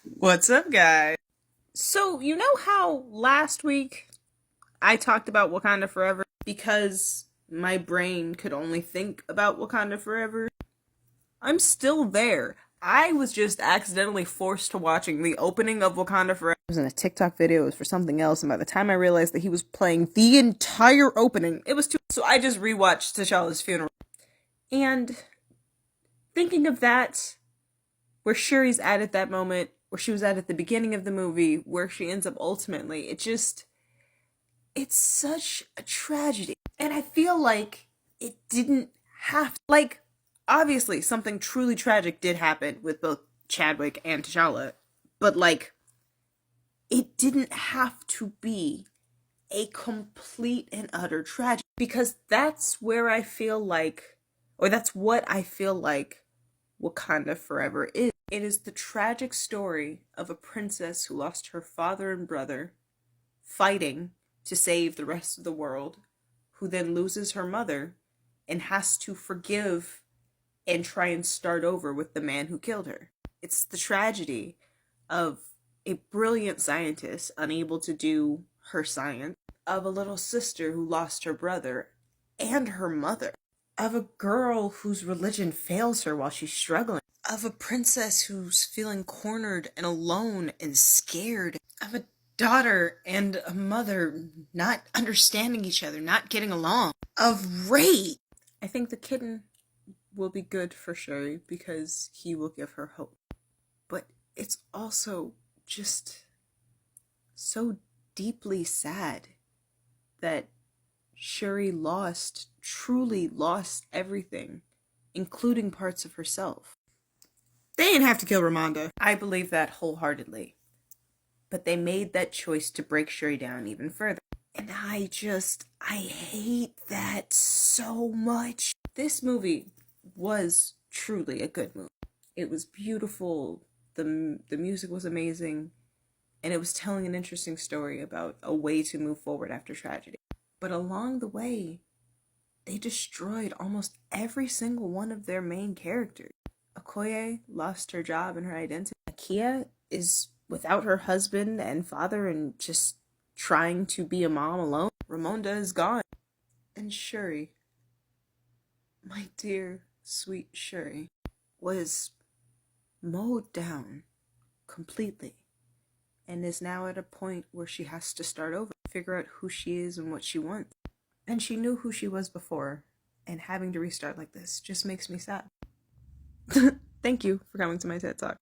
What's up, guys? So, you know how last week I talked about Wakanda Forever because my brain could only think about Wakanda Forever? I'm still there. I was just accidentally forced to watching the opening of Wakanda Forever. It was in a TikTok video, it was for something else, and by the time I realized that he was playing the entire opening, it was too. So I just rewatched T'Challa's funeral. And thinking of that, where Shuri's at that moment, where she was at the beginning of the movie, where she ends up ultimately, it's such a tragedy. And I feel like it didn't have, like, obviously something truly tragic did happen with both Chadwick and T'Challa, but like, it didn't have to be a complete and utter tragedy. Because that's where I feel like, or that's what I feel like Wakanda Forever is. It is the tragic story of a princess who lost her father and brother fighting to save the rest of the world, who then loses her mother and has to forgive and try and start over with the man who killed her. It's the tragedy of a brilliant scientist unable to do her science, of a little sister who lost her brother and her mother, of a girl whose religion fails her while she's struggling, of a princess who's feeling cornered and alone and scared, of a daughter and a mother not understanding each other, not getting along, of rage. I think the kitten will be good for Shuri because he will give her hope. But it's also just so deeply sad that Shuri truly lost everything, including parts of herself. They didn't have to kill Ramonda. I believe that wholeheartedly. But they made that choice to break Shuri down even further. And I hate that so much. This movie was truly a good movie. It was beautiful, the music was amazing, and it was telling an interesting story about a way to move forward after tragedy. But along the way, they destroyed almost every single one of their main characters. Okoye lost her job and her identity. Nakia is without her husband and father and just trying to be a mom alone. Ramonda is gone. And Shuri, my dear, sweet Shuri, was mowed down completely and is now at a point where she has to start over, figure out who she is and what she wants. And she knew who she was before, and having to restart like this just makes me sad. Thank you for coming to my TED Talk.